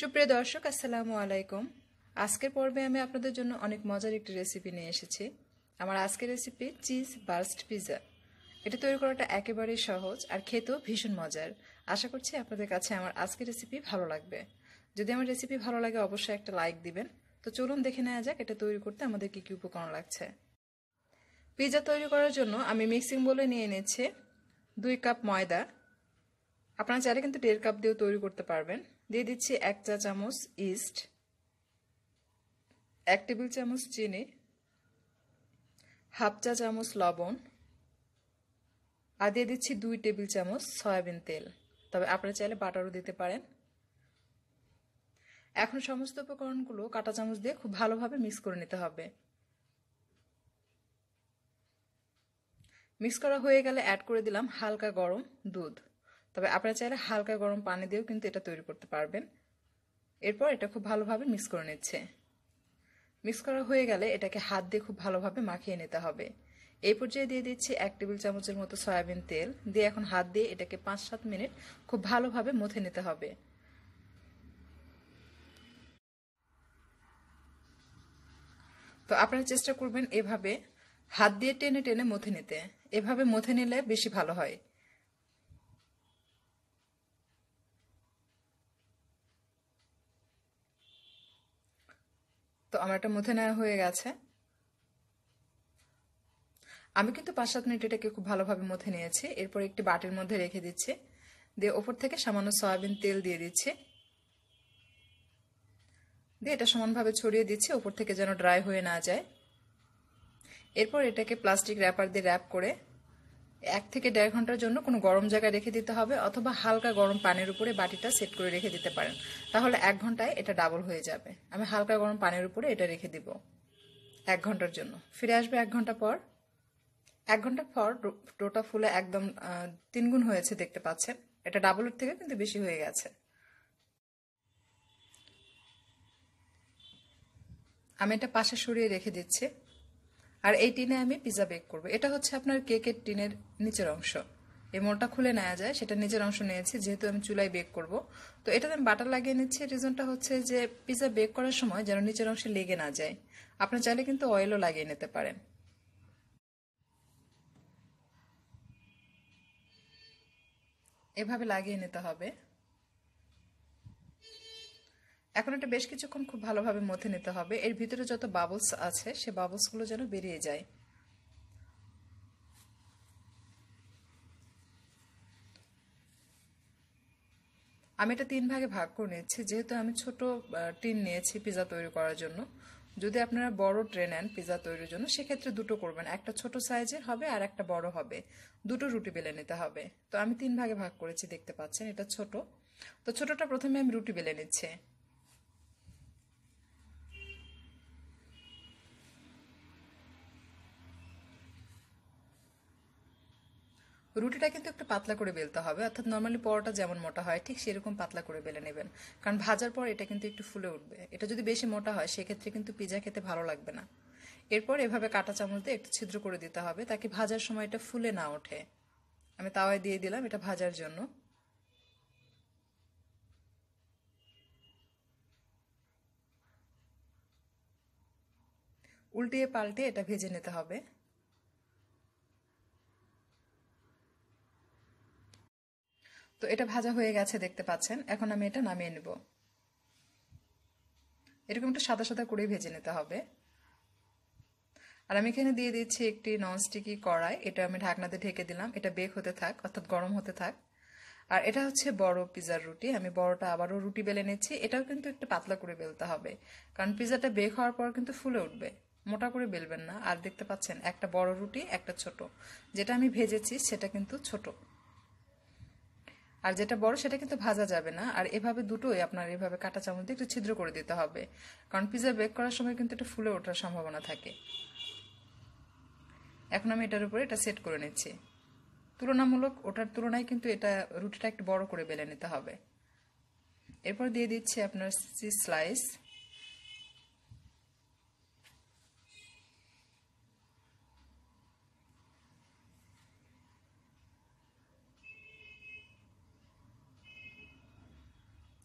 সুপ্রিয় দর্শক, আসসালামু আলাইকুম। আজকের পর্বে আমি আপনাদের জন্য অনেক মজার একটি রেসিপি নিয়ে এসেছি। আমার আজকের রেসিপি চিজ বার্স্ট পিৎজা। এটা তৈরি করাটা একেবারেই সহজ আর খেতেও ভীষণ মজার। আশা করছি আপনাদের কাছে আমার আজকের রেসিপি ভালো লাগবে। যদি আমার রেসিপি ভালো লাগে অবশ্যই একটা লাইক দিবেন। তো চলুন দেখে নেওয়া যাক এটা তৈরি করতে আমাদের কি কি উপকরণ লাগছে। পিৎজা তৈরি করার জন্য আমি মিক্সিং বোলে নিয়ে নিচ্ছি 2 কাপ ময়দা। আপনারা চাইলে কিন্তু 1.5 কাপ দিয়েও তৈরি করতে পারবেন। দিয়ে দিচ্ছি 1 চা চামচ ইস্ট, 1 টেবিল চামচ চিনি, হাফ চা চামচ লবণ, আর দিয়ে দিচ্ছি 2 টেবিল চামচ সয়াবিন তেল। তবে আপনারা চাইলে বাটারও দিতে পারেন। এখন সমস্ত উপকরণগুলো কাঁটা চামচ দিয়ে খুব ভালোভাবে মিক্স করে নিতে হবে। মিক্স করা হয়ে গেলে অ্যাড করে দিলাম হালকা গরম দুধ। তবে আপনারা চাইলে হালকা গরম পানি দিয়েও কিন্তু এটা তৈরি করতে পারবেন। এরপর এটা খুব ভালোভাবে মিক্স করে নিচ্ছে। মিক্স করা হয়ে গেলে এটাকে হাত দিয়ে খুব ভালোভাবে মাখিয়ে নিতে হবে। এই পর্যায়ে দিয়ে দিচ্ছি 1 টেবিল চামচের মতো সয়াবিন তেল দিয়ে এখন হাত দিয়ে এটাকে 5-7 মিনিট খুব ভালোভাবে মথে নিতে হবে। তো আপনারা চেষ্টা করবেন এভাবে হাত দিয়ে টেনে টেনে মথে নিতে। এভাবে মথে নিলে বেশি ভালো হয়। তো আমার এটা মথে নেওয়া হয়ে গেছে। আমি কিন্তু 5-7 মিনিট এটাকে খুব ভালোভাবে মথে নিয়েছি। এরপর একটি বাটির মধ্যে রেখে দিচ্ছি। দিয়ে ওপর থেকে সামান্য সয়াবিন তেল দিয়ে দিচ্ছি। দিয়ে এটা সমানভাবে ছড়িয়ে দিচ্ছি ওপর থেকে যেন ড্রাই হয়ে না যায়। এরপর এটাকে প্লাস্টিক র্যাপার দিয়ে র্যাপ করে 1 থেকে 1.5 ঘন্টার জন্য কোনো গরম জায়গায় রেখে দিতে হবে, অথবা হালকা গরম পানির উপরে বাটিটা সেট করে রেখে দিতে পারেন। তাহলে 1 ঘন্টায় এটা ডাবল হয়ে যাবে। আমি হালকা গরম পানির উপরে এটা রেখে দিব 1 ঘন্টার জন্য। ফিরে আসবে 1 ঘন্টা পর। 1 ঘন্টা পর ডোটা ফুলে একদম 3 গুণ হয়েছে দেখতে পাচ্ছেন। এটা ডাবলের থেকে কিন্তু বেশি হয়ে গেছে। আমি এটা পাশে সরিয়ে রেখে দিচ্ছি। আর এই টিনে আমি পিৎজা বেক করব। এটা হচ্ছে আপনার কেকের টিনের নিচের অংশ। এই মোড়টা খুলে নেওয়া যায়, সেটা নিচের অংশ নিয়েছি যেহেতু আমি চুলায় বেক করব। তো এটাতে আমি বাটার লাগিয়ে নিচ্ছি। রিজনটা হচ্ছে যে পিৎজা বেক করার সময় যেন নিচের অংশে লেগে না যায়। আপনি চাইলে কিন্তু অয়েলও লাগিয়ে নিতে পারেন। এভাবে লাগিয়ে নিতে হবে। এখন এটা বেশ কিছুক্ষণ খুব ভালোভাবে মথে নিতে হবে। এর ভিতরে যত বাবলস আছে সে বাবলসগুলো যেন বেরিয়ে যায়। আমি এটা 3 ভাগে ভাগ করে নিচ্ছি যেহেতু আমি ছোট টিন নিয়েছি পিৎজা তৈরি করার জন্য। যদি আপনারা বড় ট্রে নেন পিৎজা তৈরির জন্য সেক্ষেত্রে দুটো করবেন, একটা ছোট সাইজের হবে আর একটা বড় হবে। দুটো রুটি বেলে নিতে হবে। তো আমি 3 ভাগে ভাগ করেছি দেখতে পাচ্ছেন। এটা ছোট। তো ছোটটা প্রথমে আমি রুটি বেলে নিচ্ছি। রুটিটা কিন্তু একটু পাতলা করে বেলতে হবে, অর্থাৎ নর্মালি পরোটা যেমন মোটা হয় ঠিক সেরকম পাতলা করে বেলে নেবেন। কারণ ভাজার পর এটা কিন্তু একটু ফুলে উঠবে। এটা যদি বেশি মোটা হয় সেক্ষেত্রে কিন্তু পিৎজা খেতে ভালো লাগবে না। এরপর এভাবে কাঁটা চামচ দিয়ে একটু ছিদ্র করে দিতে হবে তাকে ভাজার সময় এটা ফুলে না ওঠে। আমি তাওয়ায় দিয়ে দিলাম এটা ভাজার জন্য। উল্টিয়ে পাল্টে এটা ভেজে নিতে হবে। তো এটা ভাজা হয়ে গেছে দেখতে পাচ্ছেন। এখন আমি এটা নামিয়ে নেব। এরকম একটু সাদা সাদা করে ভেজে নিতে হবে। আর আমি এখানে দিয়ে দিচ্ছি একটি ননস্টিকি কড়াই। এটা আমি ঢাকনাতে ঢেকে দিলাম। এটা বেক হতে থাক, অর্থাৎ গরম হতে থাক। আর এটা হচ্ছে বড় পিৎজার রুটি। আমি বড়টা আবারও রুটি বেলে নিচ্ছি। এটাও কিন্তু একটু পাতলা করে বেলতে হবে, কারণ পিৎজাটা বেক হওয়ার পর কিন্তু ফুলে উঠবে। মোটা করে বেলবেন না। আর দেখতে পাচ্ছেন একটা বড় রুটি একটা ছোট। যেটা আমি ভেজেছি সেটা কিন্তু ছোট, আর যেটা বড় সেটা কিন্তু ভাজা যাবে না। আর এভাবে দুটোই আপনার এভাবে কাঁটা চামচ দিয়ে একটু ছিদ্র করে দিতে হবে, কারণ পিৎজা বেক করার সময় কিন্তু এটা ফুলে ওঠার সম্ভাবনা থাকে। এখন আমি এটার উপরে এটা সেট করে নিচ্ছি। তুলনামূলক ওটার তুলনায় কিন্তু এটা রুটিটা একটু বড় করে বেলে নিতে হবে। এরপর দিয়ে দিচ্ছি আপনার চিজ স্লাইস।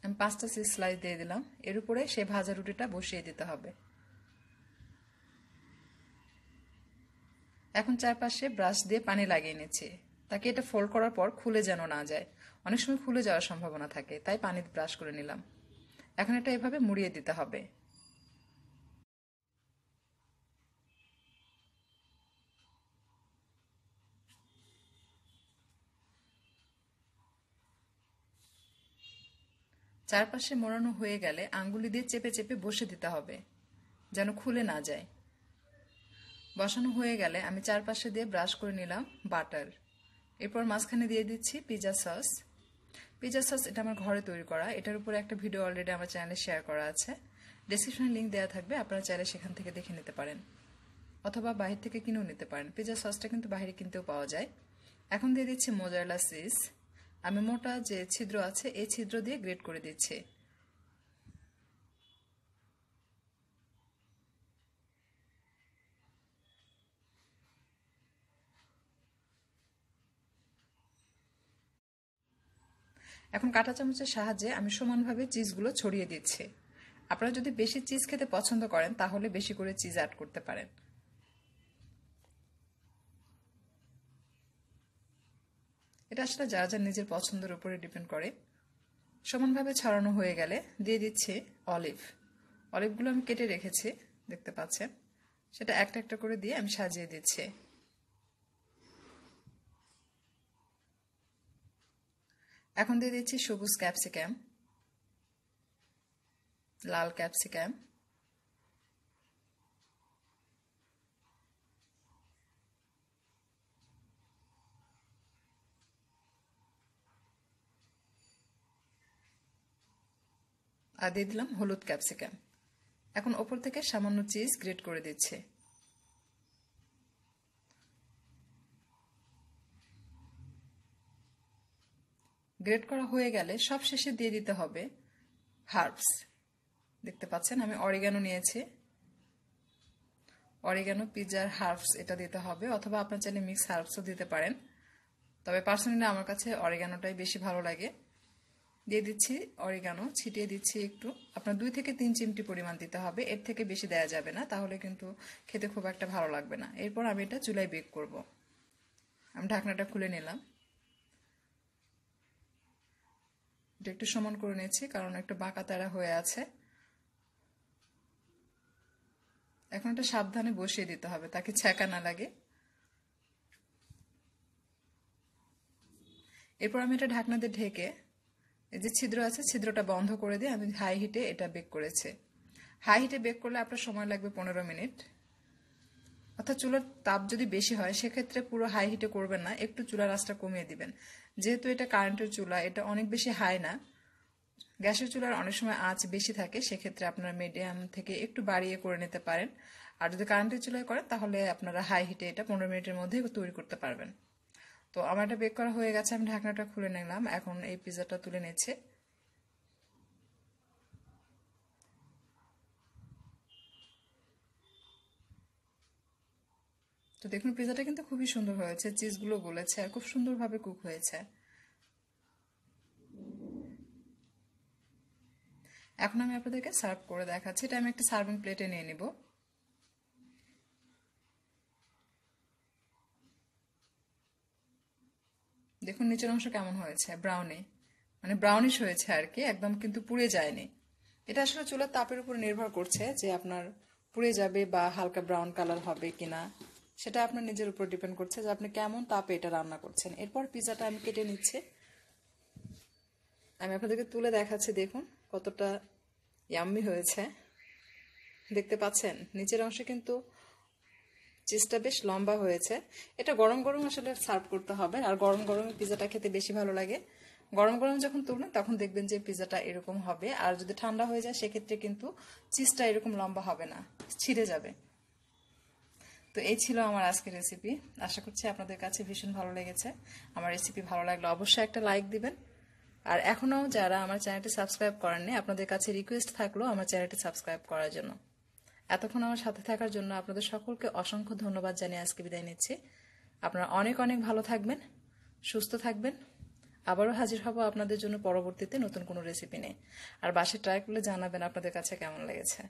আমি 5টা চিজ স্লাইস দিয়ে দিলাম। এর উপরে সেই ভাজা রুটিটা বসিয়ে দিতে হবে। এখন চারপাশে ব্রাশ দিয়ে পানি লাগিয়ে নিচ্ছি, তাকে এটা ফোল্ড করার পর খুলে যেন না যায়। অনেক সময় খুলে যাওয়ার সম্ভাবনা থাকে, তাই পানি ব্রাশ করে নিলাম। এখন এটা এভাবে মুড়িয়ে দিতে হবে। চারপাশে মোড়ানো হয়ে গেলে আঙ্গুলি দিয়ে চেপে চেপে বসে দিতে হবে, যেন খুলে না যায়। বসানো হয়ে গেলে আমি চারপাশে দিয়ে ব্রাশ করে নিলাম বাটার। এরপর মাঝখানে দিয়ে দিচ্ছি পিৎজা সস। পিৎজা সস এটা আমার ঘরে তৈরি করা। এটার উপরে একটা ভিডিও অলরেডি আমার চ্যানেলে শেয়ার করা আছে, ডেসক্রিপশনে লিঙ্ক দেওয়া থাকবে, আপনারা চাইলে সেখান থেকে দেখে নিতে পারেন, অথবা বাহির থেকে কিনেও নিতে পারেন। পিৎজা সসটা কিন্তু বাইরে কিনতেও পাওয়া যায়। এখন দিয়ে দিচ্ছি মোজারেলা চিজ। আমি মোটা যে ছিদ্র আছে এই ছিদ্র দিয়ে গ্রেট করে দিচ্ছি। এখন কাঁটা চামচের সাহায্যে আমি সমানভাবে চিজগুলো ছড়িয়ে দিচ্ছি। আপনারা যদি বেশি চিজ খেতে পছন্দ করেন তাহলে বেশি করে চিজ অ্যাড করতে পারেন। এটা আসলে যার যার নিজের পছন্দের উপরে ডিপেন্ড করে। সমানভাবে ছড়ানো হয়ে গেলে দিয়ে দিচ্ছি অলিভ। অলিভগুলো আমি কেটে রেখেছি, দেখতে পাচ্ছেন। সেটা একটা একটা করে দিয়ে আমি সাজিয়ে দিচ্ছি। এখন দিয়ে দিচ্ছি সবুজ ক্যাপসিকাম, লাল ক্যাপসিকাম, আর দিয়ে দিলাম হলুদ ক্যাপসিকাম। এখন ওপর থেকে সামান্য চিজ গ্রেট করে দিচ্ছি। গ্রেট করা হয়ে গেলে সব শেষে দিয়ে দিতে হবে হার্বস। দেখতে পাচ্ছেন আমি অরিগানো নিয়েছি। অরিগানো পিৎজার হার্বস এটা দিতে হবে, অথবা আপনার চাইলে মিক্স হার্বসও দিতে পারেন। তবে পার্সোনালি আমার কাছে অরিগানোটাই বেশি ভালো লাগে। দিয়ে দিচ্ছি অরিগানো, ছিটিয়ে দিচ্ছি একটু। আপনার 2 থেকে 3 চিমটি পরিমাণ দিতে হবে, এর থেকে বেশি দেওয়া যাবে না, তাহলে কিন্তু খেতে খুব একটা ভালো লাগবে না। এরপর আমি এটা চুলায় বেক করব। আমি ঢাকনাটা খুলে নিলাম। এটা একটু সমান করে নিচ্ছি কারণ একটু বাঁকা তেড়া হয়ে আছে। এখন এটা সাবধানে বসিয়ে দিতে হবে, তাকে ছ্যাঁকা না লাগে। এরপর আমি এটা ঢাকনা দিয়ে ঢেকে, এই যে ছিদ্র আছে ছিদ্রটা বন্ধ করে দিয়ে আমি হাই হিটে এটা বেক করেছি। হাই হিটে বেক করলে আপনার সময় লাগবে 15 মিনিট। অর্থাৎ চুলার তাপ যদি বেশি হয় সেক্ষেত্রে পুরো হাই হিটে করবেন না, একটু চুলার আঁচটা কমিয়ে দিবেন। যেহেতু এটা কারেন্টের চুলা, এটা অনেক বেশি হাই না। গ্যাসের চুলার অনেক সময় আঁচ বেশি থাকে, সেক্ষেত্রে আপনারা মিডিয়াম থেকে একটু বাড়িয়ে করে নিতে পারেন। আর যদি কারেন্টের চুলায় করেন তাহলে আপনারা হাই হিটে এটা 15 মিনিটের মধ্যে তৈরি করতে পারবেন। তো আমার এটা বেক করা হয়ে গেছে, আমি ঢাকনাটা খুলে নিলাম। এখন এই পিৎজাটা তুলে নিচ্ছে। তো দেখুন পিৎজাটা কিন্তু খুবই সুন্দর হয়েছে, চিজগুলো গলেছে আর খুব সুন্দরভাবে কুক হয়েছে। এখন আমি আপনাদেরকে সার্ভ করে দেখাচ্ছি। এটা আমি একটা সার্ভিং প্লেটে নিয়ে নিব। দেখুন নিচের অংশ কেমন হয়েছে, ব্রাউনি, মানে ব্রাউনিশ হয়েছে আর কি, একদম কিন্তু পুড়ে যায়নি। এটা আসলে চুলার তাপের উপর নির্ভর করছে যে আপনার পুড়ে যাবে বা হালকা ব্রাউন কালার হবে কিনা, সেটা আপনার নিজের উপর ডিপেন্ড করছে যে আপনি কেমন তাপে এটা রান্না করছেন। এরপর পিৎজাটা আমি কেটে নিচ্ছি। আমি আপনাদেরকে তুলে দেখাচ্ছি, দেখুন কতটা ইয়াম্মি হয়েছে। দেখতে পাচ্ছেন নিচের অংশে কিন্তু চিজটা বেশ লম্বা হয়েছে। এটা গরম গরম আসলে সার্ভ করতে হবে, আর গরম গরম পিৎজাটা খেতে বেশি ভালো লাগে। গরম গরম যখন তুলবেন তখন দেখবেন যে পিৎজাটা এরকম হবে, আর যদি ঠান্ডা হয়ে যায় সেক্ষেত্রে কিন্তু চিজটা এরকম লম্বা হবে না, ছিঁড়ে যাবে। তো এই ছিল আমার আজকের রেসিপি। আশা করছি আপনাদের কাছে ভীষণ ভালো লেগেছে। আমার রেসিপি ভালো লাগলে অবশ্যই একটা লাইক দিবেন। আর এখনও যারা আমার চ্যানেলটি সাবস্ক্রাইব করেননি, আপনাদের কাছে রিকোয়েস্ট থাকলো আমার চ্যানেলটি সাবস্ক্রাইব করার জন্য। এতক্ষণ আমার সাথে থাকার জন্য আপনাদের সকলকে অসংখ্য ধন্যবাদ জানিয়ে আজকে বিদায় নিচ্ছি। আপনারা অনেক অনেক ভালো থাকবেন, সুস্থ থাকবেন। আবারও হাজির হব আপনাদের জন্য পরবর্তীতে নতুন কোনো রেসিপি নিয়ে। আর বাসায় ট্রাই করলে জানাবেন আপনাদের কাছে কেমন লেগেছে।